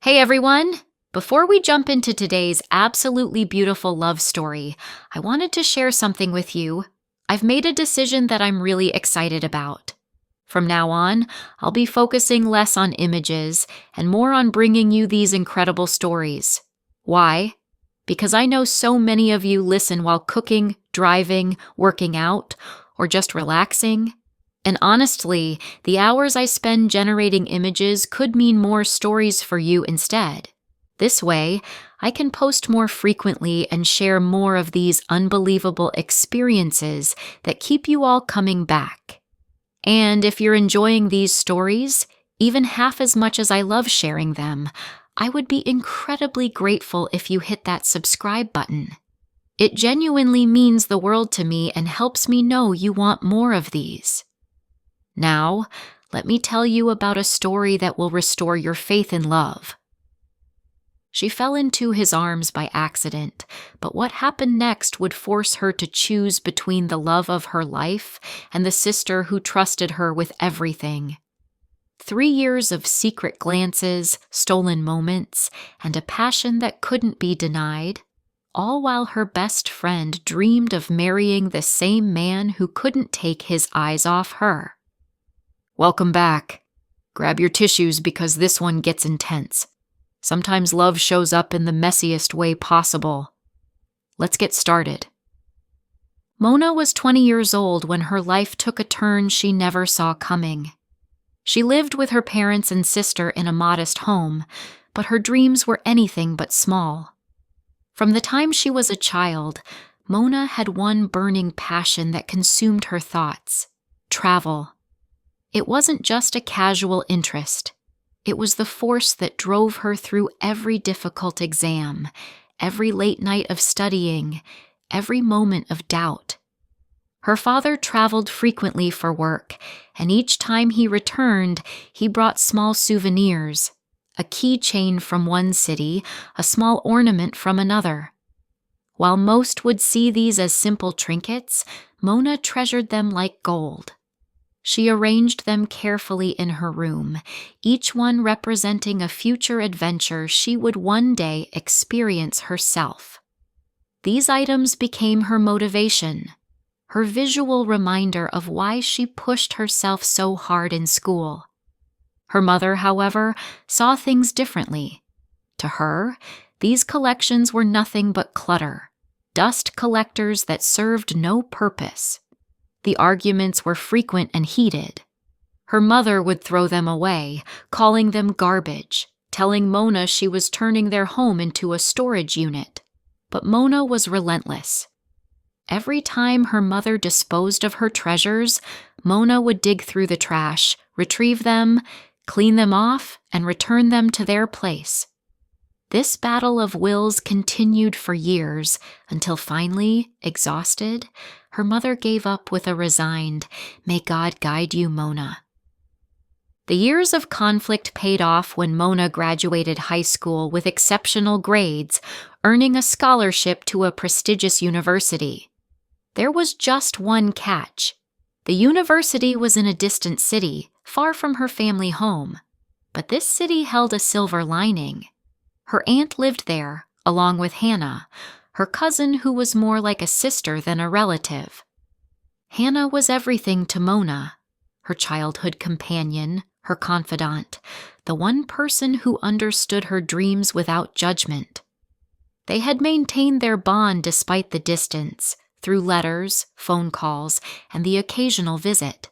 Hey everyone! Before we jump into today's absolutely beautiful love story, I wanted to share something with you. I've made a decision that I'm really excited about. From now on, I'll be focusing less on images and more on bringing you these incredible stories. Why? Because I know so many of you listen while cooking, driving, working out, or just relaxing. And honestly, the hours I spend generating images could mean more stories for you instead. This way, I can post more frequently and share more of these unbelievable experiences that keep you all coming back. And if you're enjoying these stories, even half as much as I love sharing them, I would be incredibly grateful if you hit that subscribe button. It genuinely means the world to me and helps me know you want more of these. Now, let me tell you about a story that will restore your faith in love. She fell into his arms by accident, but what happened next would force her to choose between the love of her life and the sister who trusted her with everything. 3 years of secret glances, stolen moments, and a passion that couldn't be denied, all while her best friend dreamed of marrying the same man who couldn't take his eyes off her. Welcome back. Grab your tissues because this one gets intense. Sometimes love shows up in the messiest way possible. Let's get started. Mona was 20 years old when her life took a turn she never saw coming. She lived with her parents and sister in a modest home, but her dreams were anything but small. From the time she was a child, Mona had one burning passion that consumed her thoughts: travel. It wasn't just a casual interest. It was the force that drove her through every difficult exam, every late night of studying, every moment of doubt. Her father traveled frequently for work, and each time he returned, he brought small souvenirs, a keychain from one city, a small ornament from another. While most would see these as simple trinkets, Mona treasured them like gold. She arranged them carefully in her room, each one representing a future adventure she would one day experience herself. These items became her motivation, her visual reminder of why she pushed herself so hard in school. Her mother, however, saw things differently. To her, these collections were nothing but clutter, dust collectors that served no purpose. The arguments were frequent and heated. Her mother would throw them away, calling them garbage, telling Mona she was turning their home into a storage unit. But Mona was relentless. Every time her mother disposed of her treasures, Mona would dig through the trash, retrieve them, clean them off, and return them to their place. This battle of wills continued for years until finally, exhausted, her mother gave up with a resigned, "May God guide you, Mona." The years of conflict paid off when Mona graduated high school with exceptional grades, earning a scholarship to a prestigious university. There was just one catch. The university was in a distant city, far from her family home. But this city held a silver lining. Her aunt lived there, along with Hannah, her cousin who was more like a sister than a relative. Hannah was everything to Mona, her childhood companion, her confidant, the one person who understood her dreams without judgment. They had maintained their bond despite the distance, through letters, phone calls, and the occasional visit.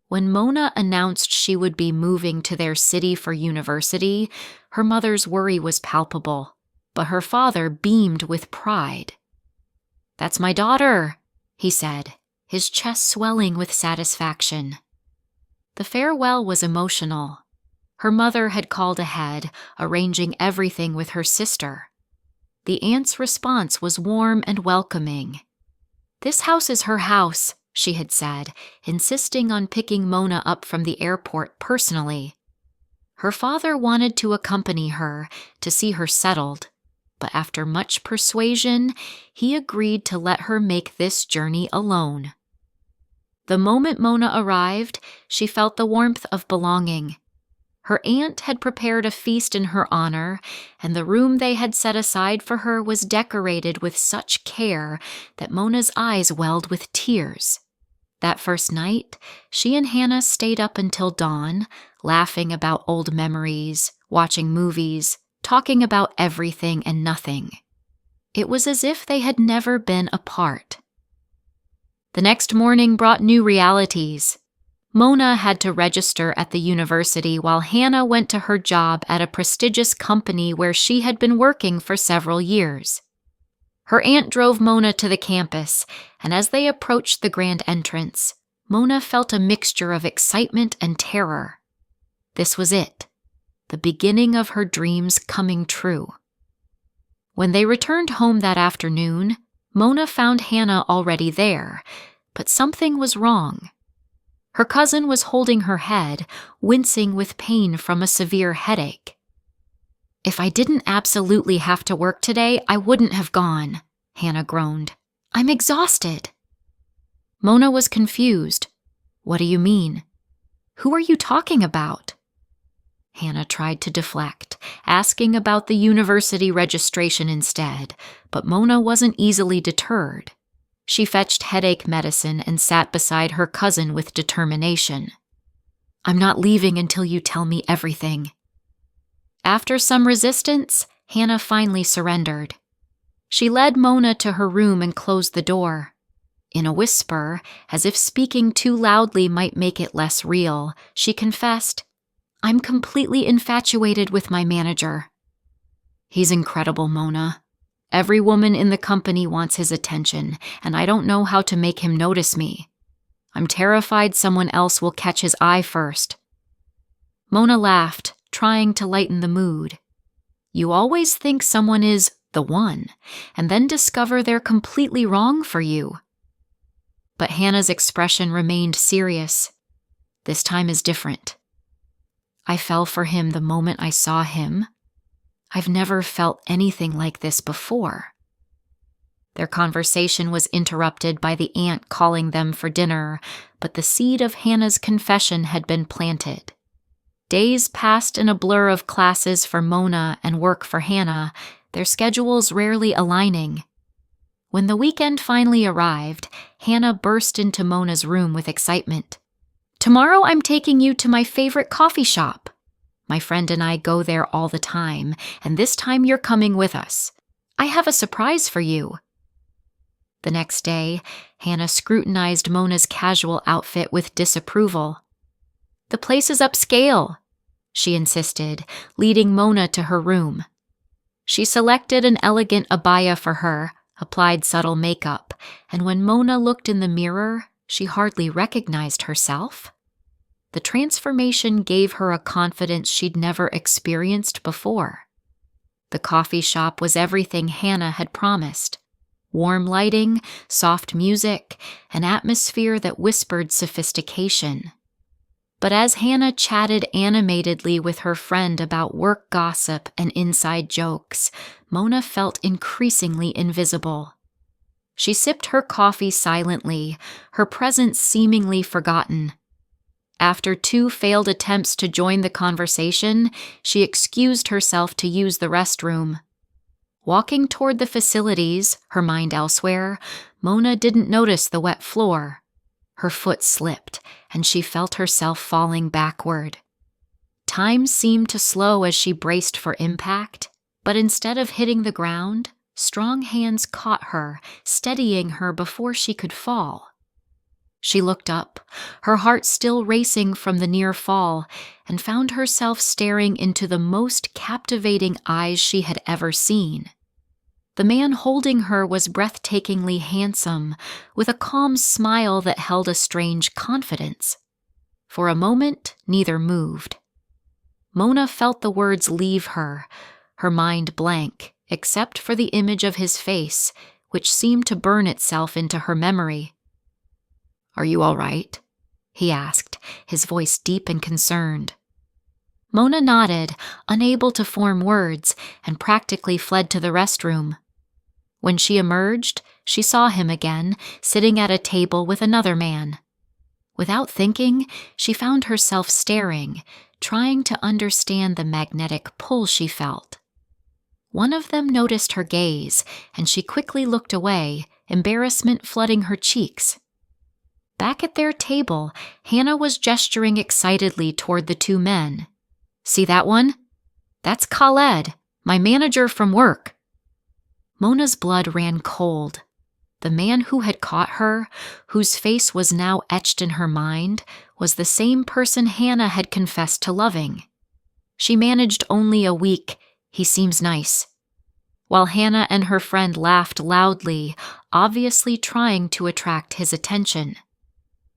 When Mona announced she would be moving to their city for university, her mother's worry was palpable, but her father beamed with pride. "That's my daughter," he said, his chest swelling with satisfaction. The farewell was emotional. Her mother had called ahead, arranging everything with her sister. The aunt's response was warm and welcoming. "This house is her house," she had said, insisting on picking Mona up from the airport personally. Her father wanted to accompany her to see her settled, but after much persuasion, he agreed to let her make this journey alone. The moment Mona arrived, she felt the warmth of belonging. Her aunt had prepared a feast in her honor, and the room they had set aside for her was decorated with such care that Mona's eyes welled with tears. That first night, she and Hannah stayed up until dawn, laughing about old memories, watching movies, talking about everything and nothing. It was as if they had never been apart. The next morning brought new realities. Mona had to register at the university while Hannah went to her job at a prestigious company where she had been working for several years. Her aunt drove Mona to the campus, and as they approached the grand entrance, Mona felt a mixture of excitement and terror. This was it, the beginning of her dreams coming true. When they returned home that afternoon, Mona found Hannah already there, but something was wrong. Her cousin was holding her head, wincing with pain from a severe headache. "If I didn't absolutely have to work today, I wouldn't have gone," Hannah groaned. "I'm exhausted." Mona was confused. "What do you mean? Who are you talking about?" Hannah tried to deflect, asking about the university registration instead, but Mona wasn't easily deterred. She fetched headache medicine and sat beside her cousin with determination. "I'm not leaving until you tell me everything." After some resistance, Hannah finally surrendered. She led Mona to her room and closed the door. In a whisper, as if speaking too loudly might make it less real, she confessed, "I'm completely infatuated with my manager." "He's incredible, Mona. Every woman in the company wants his attention, and I don't know how to make him notice me. I'm terrified someone else will catch his eye first." Mona laughed, trying to lighten the mood. "You always think someone is the one, and then discover they're completely wrong for you." But Hannah's expression remained serious. "This time is different. I fell for him the moment I saw him. I've never felt anything like this before." Their conversation was interrupted by the aunt calling them for dinner, but the seed of Hannah's confession had been planted. Days passed in a blur of classes for Mona and work for Hannah, their schedules rarely aligning. When the weekend finally arrived, Hannah burst into Mona's room with excitement. "Tomorrow I'm taking you to my favorite coffee shop. My friend and I go there all the time, and this time you're coming with us. I have a surprise for you." The next day, Hannah scrutinized Mona's casual outfit with disapproval. "The place is upscale," she insisted, leading Mona to her room. She selected an elegant abaya for her, applied subtle makeup, and when Mona looked in the mirror, she hardly recognized herself. The transformation gave her a confidence she'd never experienced before. The coffee shop was everything Hannah had promised. Warm lighting, soft music, an atmosphere that whispered sophistication. But as Hannah chatted animatedly with her friend about work gossip and inside jokes, Mona felt increasingly invisible. She sipped her coffee silently, her presence seemingly forgotten. After 2 failed attempts to join the conversation, she excused herself to use the restroom. Walking toward the facilities, her mind elsewhere, Mona didn't notice the wet floor. Her foot slipped, and she felt herself falling backward. Time seemed to slow as she braced for impact, but instead of hitting the ground, strong hands caught her, steadying her before she could fall. She looked up, her heart still racing from the near fall, and found herself staring into the most captivating eyes she had ever seen. The man holding her was breathtakingly handsome, with a calm smile that held a strange confidence. For a moment, neither moved. Mona felt the words leave her, her mind blank, except for the image of his face, which seemed to burn itself into her memory. "Are you all right?" he asked, his voice deep and concerned. Mona nodded, unable to form words, and practically fled to the restroom. When she emerged, she saw him again, sitting at a table with another man. Without thinking, she found herself staring, trying to understand the magnetic pull she felt. One of them noticed her gaze, and she quickly looked away, embarrassment flooding her cheeks. Back at their table, Hannah was gesturing excitedly toward the two men. "See that one? That's Khaled, my manager from work." Mona's blood ran cold. The man who had caught her, whose face was now etched in her mind, was the same person Hannah had confessed to loving. She managed only a week, "He seems nice," while Hannah and her friend laughed loudly, obviously trying to attract his attention.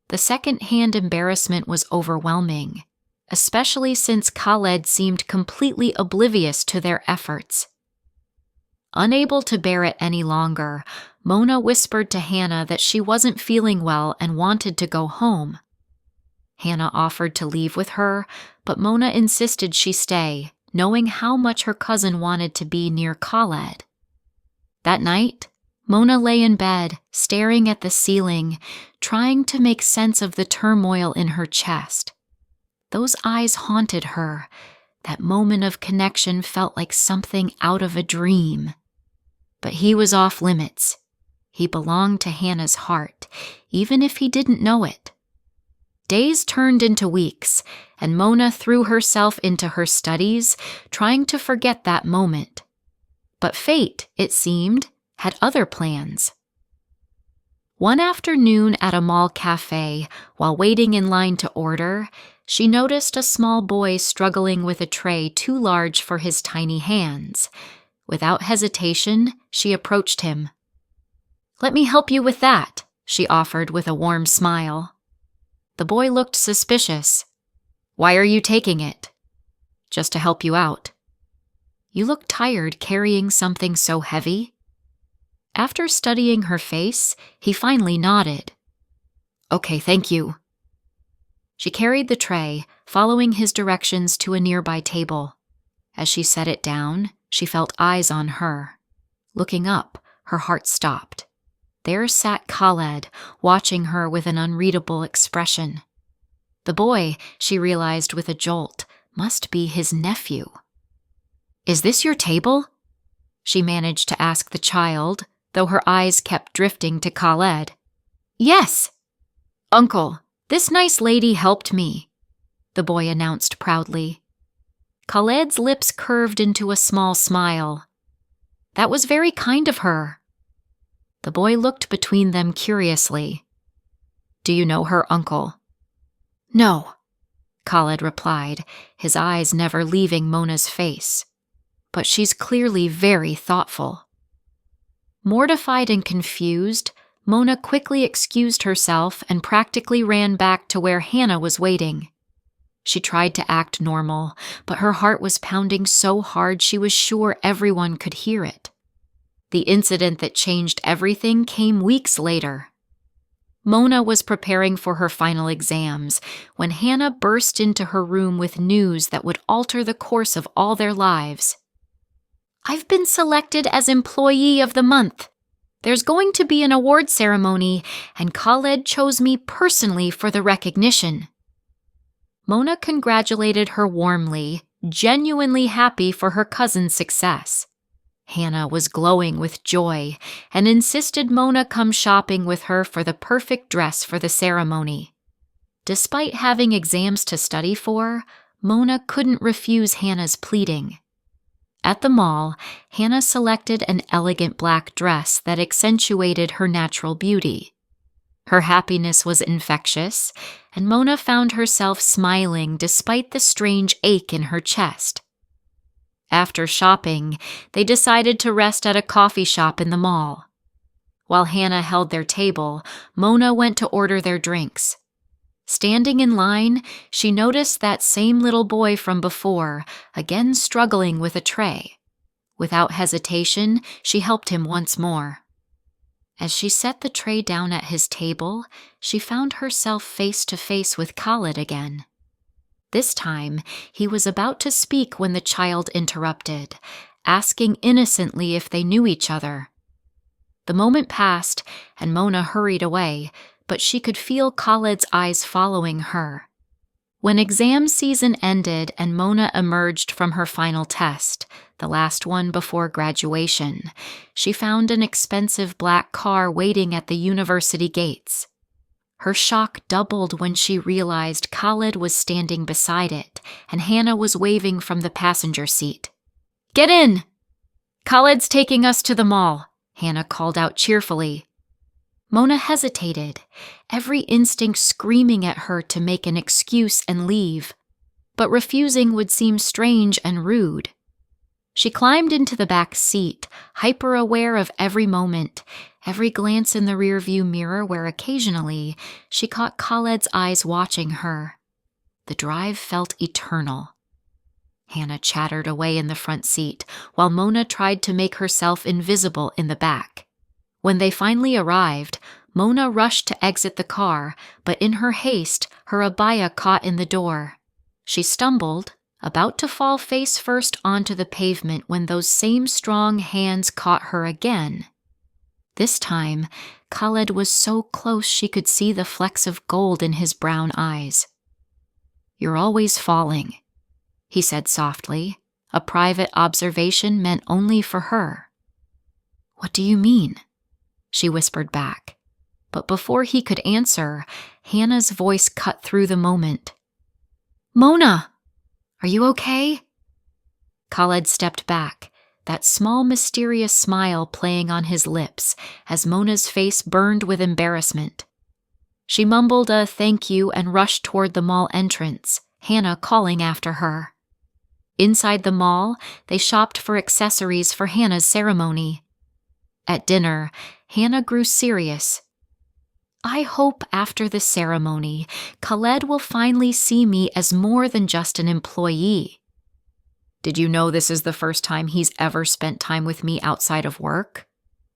The second-hand embarrassment was overwhelming, especially since Khaled seemed completely oblivious to their efforts. Unable to bear it any longer, Mona whispered to Hannah that she wasn't feeling well and wanted to go home. Hannah offered to leave with her, but Mona insisted she stay, knowing how much her cousin wanted to be near Khaled. That night, Mona lay in bed, staring at the ceiling, trying to make sense of the turmoil in her chest. Those eyes haunted her. That moment of connection felt like something out of a dream. But he was off limits. He belonged to Hannah's heart, even if he didn't know it. Days turned into weeks, and Mona threw herself into her studies, trying to forget that moment. But fate, it seemed, had other plans. One afternoon at a mall cafe, while waiting in line to order, she noticed a small boy struggling with a tray too large for his tiny hands. Without hesitation, she approached him. "Let me help you with that," she offered with a warm smile. The boy looked suspicious. "Why are you taking it?" "Just to help you out." "You look tired carrying something so heavy." After studying her face, he finally nodded. "Okay, thank you." She carried the tray, following his directions to a nearby table. As she set it down, she felt eyes on her. Looking up, her heart stopped. There sat Khaled, watching her with an unreadable expression. The boy, she realized with a jolt, must be his nephew. "Is this your table?" she managed to ask the child, though her eyes kept drifting to Khaled. "Yes." "Uncle, this nice lady helped me," the boy announced proudly. Khaled's lips curved into a small smile. "That was very kind of her." The boy looked between them curiously. "Do you know her, uncle?" "No," Khaled replied, his eyes never leaving Mona's face. "But she's clearly very thoughtful." Mortified and confused, Mona quickly excused herself and practically ran back to where Hannah was waiting. She tried to act normal, but her heart was pounding so hard she was sure everyone could hear it. The incident that changed everything came weeks later. Mona was preparing for her final exams when Hannah burst into her room with news that would alter the course of all their lives. "I've been selected as Employee of the Month. There's going to be an award ceremony, and Khaled chose me personally for the recognition." Mona congratulated her warmly, genuinely happy for her cousin's success. Hannah was glowing with joy and insisted Mona come shopping with her for the perfect dress for the ceremony. Despite having exams to study for, Mona couldn't refuse Hannah's pleading. At the mall, Hannah selected an elegant black dress that accentuated her natural beauty. Her happiness was infectious, and Mona found herself smiling despite the strange ache in her chest. After shopping, they decided to rest at a coffee shop in the mall. While Hannah held their table, Mona went to order their drinks. Standing in line, she noticed that same little boy from before, again struggling with a tray. Without hesitation, she helped him once more. As she set the tray down at his table, she found herself face to face with Khaled again. This time, he was about to speak when the child interrupted, asking innocently if they knew each other. The moment passed, and Mona hurried away, but she could feel Khaled's eyes following her. When exam season ended and Mona emerged from her final test, the last one before graduation, she found an expensive black car waiting at the university gates. Her shock doubled when she realized Khaled was standing beside it and Hannah was waving from the passenger seat. "Get in! Khaled's taking us to the mall," Hannah called out cheerfully. Mona hesitated, every instinct screaming at her to make an excuse and leave, but refusing would seem strange and rude. She climbed into the back seat, hyper-aware of every moment, every glance in the rearview mirror where occasionally she caught Khaled's eyes watching her. The drive felt eternal. Hannah chattered away in the front seat, while Mona tried to make herself invisible in the back. When they finally arrived, Mona rushed to exit the car, but in her haste, her abaya caught in the door. She stumbled, about to fall face first onto the pavement when those same strong hands caught her again. This time, Khaled was so close she could see the flecks of gold in his brown eyes. "You're always falling," he said softly, a private observation meant only for her. "What do you mean?" she whispered back. But before he could answer, Hannah's voice cut through the moment. "Mona! Are you okay?" Khaled stepped back, that small mysterious smile playing on his lips as Mona's face burned with embarrassment. She mumbled a thank you and rushed toward the mall entrance, Hannah calling after her. Inside the mall, they shopped for accessories for Hannah's ceremony. At dinner, Hannah grew serious. "I hope after the ceremony, Khaled will finally see me as more than just an employee. Did you know this is the first time he's ever spent time with me outside of work?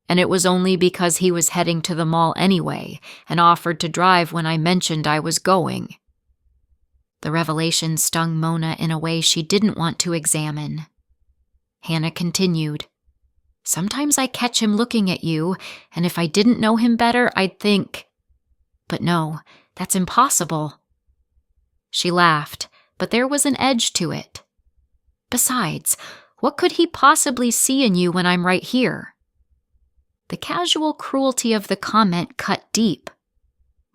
And it was only because he was heading to the mall anyway and offered to drive when I mentioned I was going." The revelation stung Mona in a way she didn't want to examine. Hannah continued, "Sometimes I catch him looking at you, and if I didn't know him better, I'd think... But no, that's impossible." She laughed, but there was an edge to it. "Besides, what could he possibly see in you when I'm right here?" The casual cruelty of the comment cut deep.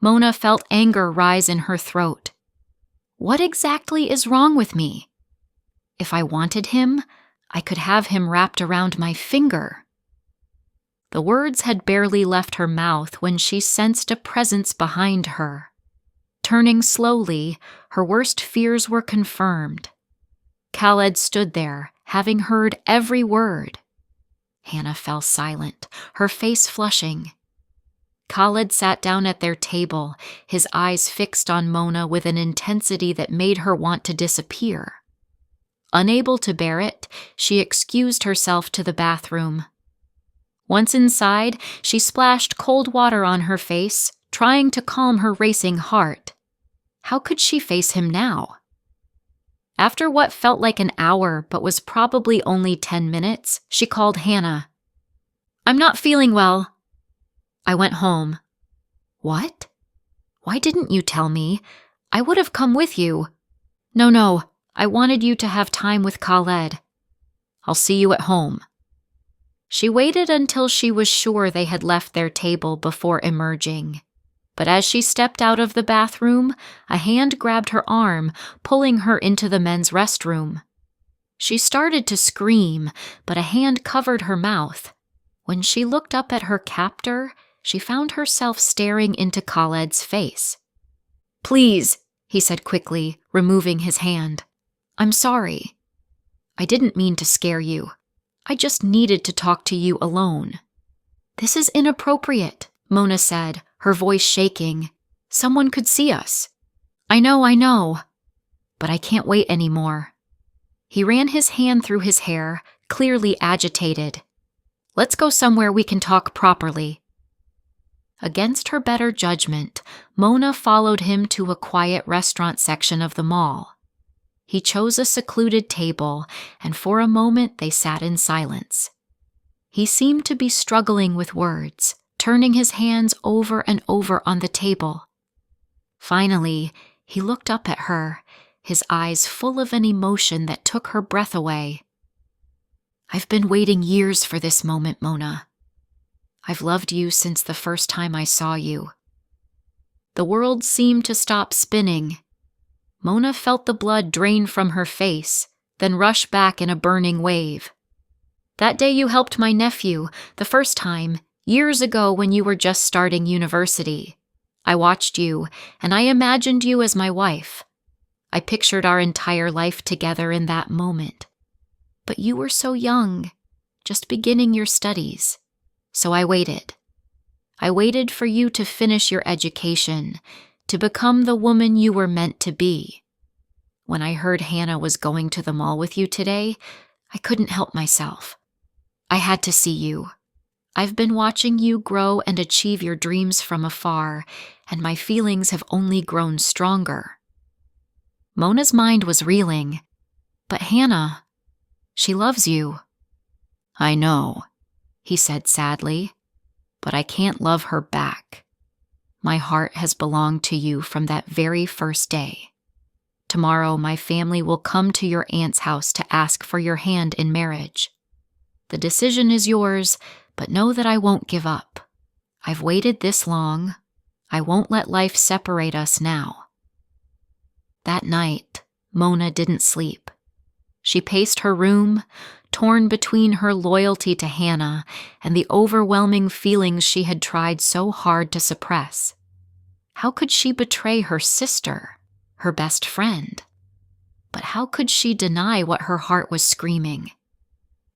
Mona felt anger rise in her throat. What exactly is wrong with me? If I wanted him, I could have him wrapped around my finger. The words had barely left her mouth when she sensed a presence behind her. Turning slowly, her worst fears were confirmed. Khaled stood there, having heard every word. Hannah fell silent, her face flushing. Khaled sat down at their table, his eyes fixed on Mona with an intensity that made her want to disappear. Unable to bear it, she excused herself to the bathroom. Once inside, she splashed cold water on her face, trying to calm her racing heart. How could she face him now? After what felt like an hour but was probably only 10 minutes, she called Hannah. "I'm not feeling well." "I went home." "What? Why didn't you tell me? I would have come with you." No, I wanted you to have time with Khaled." "I'll see you at home." She waited until she was sure they had left their table before emerging. But as she stepped out of the bathroom, a hand grabbed her arm, pulling her into the men's restroom. She started to scream, but a hand covered her mouth. When she looked up at her captor, she found herself staring into Khaled's face. "Please," he said quickly, removing his hand. "I'm sorry. I didn't mean to scare you. I just needed to talk to you alone." "This is inappropriate," Mona said, her voice shaking. "Someone could see us." I know. But I can't wait anymore." He ran his hand through his hair, clearly agitated. "Let's go somewhere we can talk properly." Against her better judgment, Mona followed him to a quiet restaurant section of the mall. He chose a secluded table, and for a moment they sat in silence. He seemed to be struggling with words, turning his hands over and over on the table. Finally, He looked up at her, his eyes full of an emotion that took her breath away. "I've been waiting years for this moment, Mona. I've loved you since the first time I saw you." The world seemed to stop spinning. Mona felt the blood drain from her face, then rush back in a burning wave. "That day you helped my nephew, the first time, years ago when you were just starting university. I watched you, and I imagined you as my wife. I pictured our entire life together in that moment. But you were so young, just beginning your studies. So I waited. I waited for you to finish your education, to become the woman you were meant to be. When I heard Hannah was going to the mall with you today, I couldn't help myself. I had to see you. I've been watching you grow and achieve your dreams from afar, and my feelings have only grown stronger." Mona's mind was reeling. "But Hannah, she loves you." "I know," he said sadly, "but I can't love her back. My heart has belonged to you from that very first day. Tomorrow my family will come to your aunt's house to ask for your hand in marriage. The decision is yours, but know that I won't give up. I've waited this long. I won't let life separate us now." That night, Mona didn't sleep. She paced her room, torn between her loyalty to Hannah and the overwhelming feelings she had tried so hard to suppress. How could she betray her sister, her best friend? But how could she deny what her heart was screaming?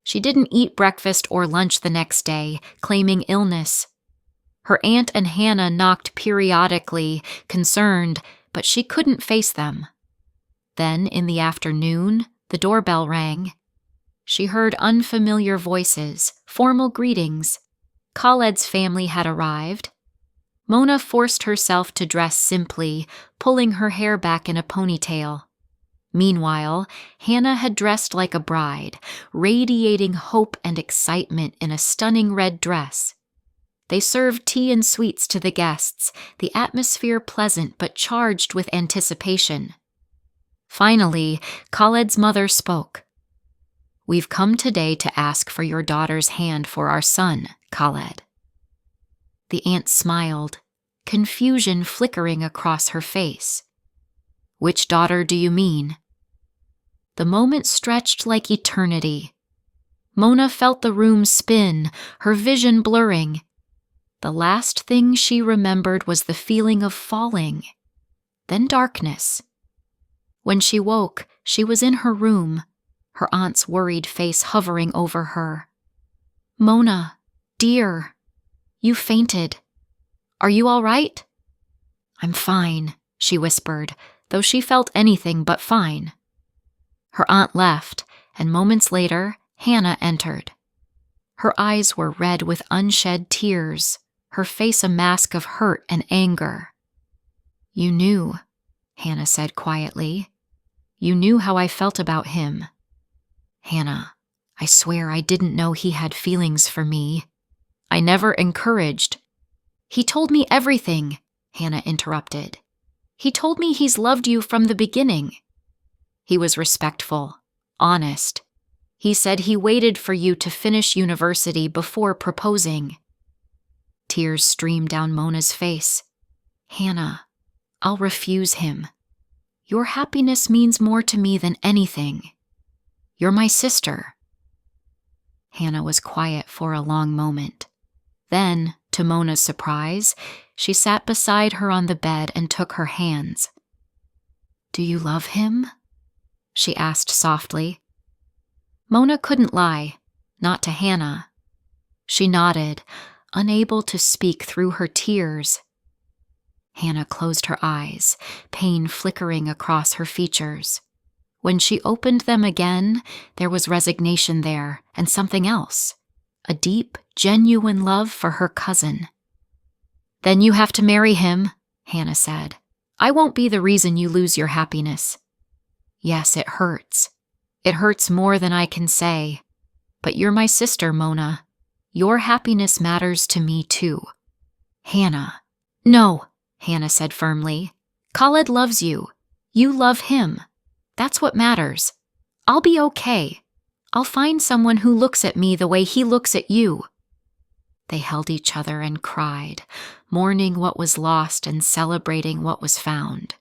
She didn't eat breakfast or lunch the next day, claiming illness. Her aunt and Hannah knocked periodically, concerned, but she couldn't face them. Then, in the afternoon, the doorbell rang. She heard unfamiliar voices, formal greetings. Khaled's family had arrived. Mona forced herself to dress simply, pulling her hair back in a ponytail. Meanwhile, Hannah had dressed like a bride, radiating hope and excitement in a stunning red dress. They served tea and sweets to the guests, the atmosphere pleasant but charged with anticipation. Finally, Khaled's mother spoke. "We've come today to ask for your daughter's hand for our son, Khaled." The aunt smiled, confusion flickering across her face. "Which daughter do you mean?" The moment stretched like eternity. Mona felt the room spin, her vision blurring. The last thing she remembered was the feeling of falling, then darkness. When she woke, she was in her room, her aunt's worried face hovering over her. "Mona, dear, you fainted. Are you all right?" "I'm fine," she whispered, though she felt anything but fine. Her aunt left, and moments later, Hannah entered. Her eyes were red with unshed tears, her face a mask of hurt and anger. "You knew," Hannah said quietly. "You knew how I felt about him." "Hannah, I swear I didn't know he had feelings for me. I never encouraged." "He told me everything," Hannah interrupted. "He told me he's loved you from the beginning. He was respectful, honest. He said he waited for you to finish university before proposing." Tears streamed down Mona's face. "Hannah, I'll refuse him. Your happiness means more to me than anything. You're my sister." Hannah was quiet for a long moment. Then, to Mona's surprise, she sat beside her on the bed and took her hands. "Do you love him?" she asked softly. Mona couldn't lie, not to Hannah. She nodded, unable to speak through her tears. Hannah closed her eyes, pain flickering across her features. When she opened them again, there was resignation there, and something else. A deep, genuine love for her cousin. "Then you have to marry him," Hannah said. "I won't be the reason you lose your happiness." "Yes, it hurts. It hurts more than I can say. But you're my sister, Mona. Your happiness matters to me too." "Hannah." "No," Hannah said firmly. Khaled loves you. You love him. That's what matters. I'll be okay. I'll find someone who looks at me the way he looks at you." They held each other and cried, mourning what was lost and celebrating what was found.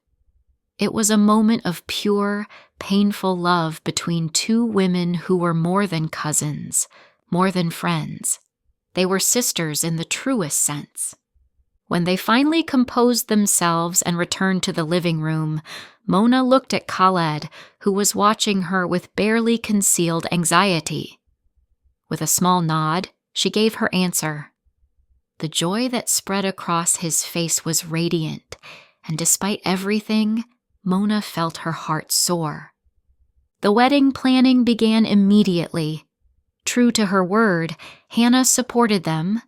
It was a moment of pure, painful love between two women who were more than cousins, more than friends. They were sisters in the truest sense. When they finally composed themselves and returned to the living room, Mona looked at Khaled, who was watching her with barely concealed anxiety. With a small nod, she gave her answer. The joy that spread across his face was radiant, and despite everything, Mona felt her heart soar. The wedding planning began immediately. True to her word, Hannah supported them,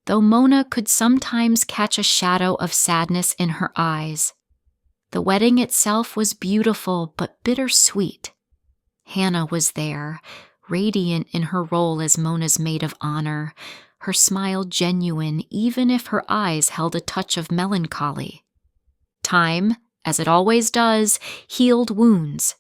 though Mona could sometimes catch a shadow of sadness in her eyes. The wedding itself was beautiful but bittersweet. Hannah was there, radiant in her role as Mona's maid of honor, her smile genuine even if her eyes held a touch of melancholy. Time, as it always does, healed wounds.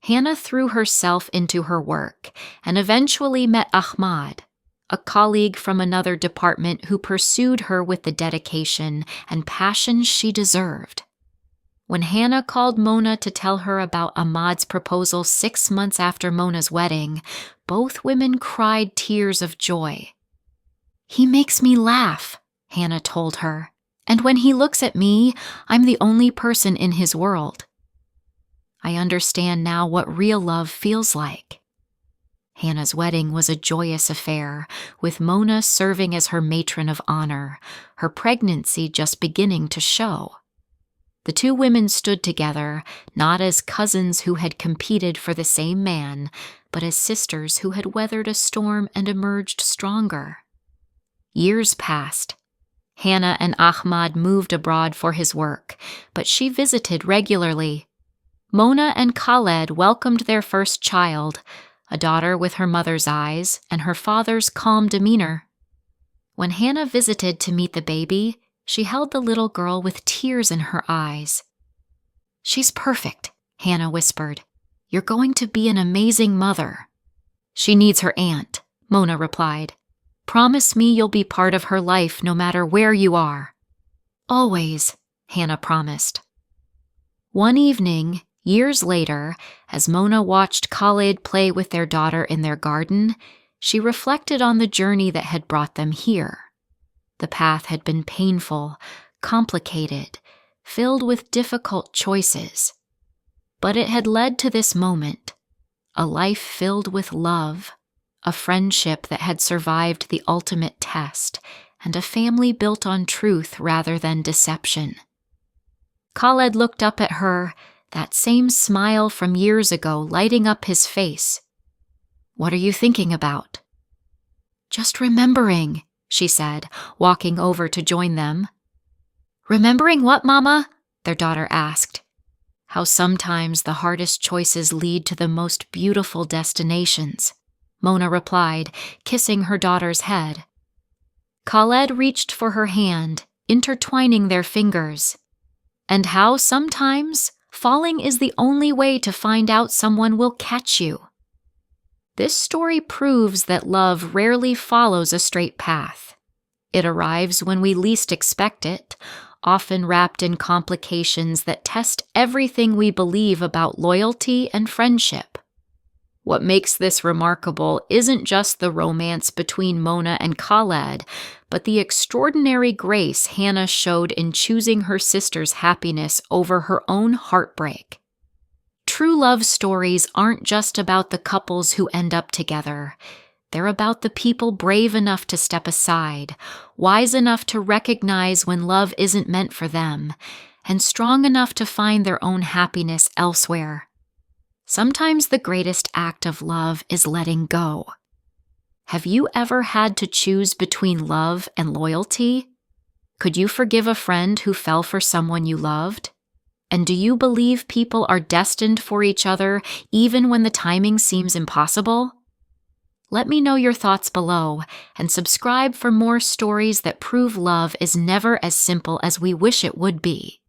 Hannah threw herself into her work and eventually met Ahmad, a colleague from another department who pursued her with the dedication and passion she deserved. When Hannah called Mona to tell her about Ahmad's proposal 6 months after Mona's wedding, both women cried tears of joy. "He makes me laugh," Hannah told her, "and when he looks at me, I'm the only person in his world. I understand now what real love feels like." Hannah's wedding was a joyous affair, with Mona serving as her matron of honor, her pregnancy just beginning to show. The two women stood together, not as cousins who had competed for the same man, but as sisters who had weathered a storm and emerged stronger. Years passed. Hannah and Ahmad moved abroad for his work, but she visited regularly. Mona and Khaled welcomed their first child, a daughter with her mother's eyes and her father's calm demeanor. When Hannah visited to meet the baby, she held the little girl with tears in her eyes. "She's perfect," Hannah whispered. "You're going to be an amazing mother." "She needs her aunt," Mona replied. "Promise me you'll be part of her life no matter where you are." "Always," Hannah promised. One evening, years later, as Mona watched Khaled play with their daughter in their garden, she reflected on the journey that had brought them here. The path had been painful, complicated, filled with difficult choices. But it had led to this moment, a life filled with love, a friendship that had survived the ultimate test, and a family built on truth rather than deception. Khaled looked up at her, that same smile from years ago lighting up his face. "What are you thinking about?" "Just remembering," she said, walking over to join them. "Remembering what, Mama?" their daughter asked. "How sometimes the hardest choices lead to the most beautiful destinations," Mona replied, kissing her daughter's head. Khaled reached for her hand, intertwining their fingers. "And how sometimes falling is the only way to find out someone will catch you." This story proves that love rarely follows a straight path. It arrives when we least expect it, often wrapped in complications that test everything we believe about loyalty and friendship. What makes this remarkable isn't just the romance between Mona and Khaled, but the extraordinary grace Hannah showed in choosing her sister's happiness over her own heartbreak. True love stories aren't just about the couples who end up together. They're about the people brave enough to step aside, wise enough to recognize when love isn't meant for them, and strong enough to find their own happiness elsewhere. Sometimes the greatest act of love is letting go. Have you ever had to choose between love and loyalty? Could you forgive a friend who fell for someone you loved? And do you believe people are destined for each other even when the timing seems impossible? Let me know your thoughts below, and subscribe for more stories that prove love is never as simple as we wish it would be.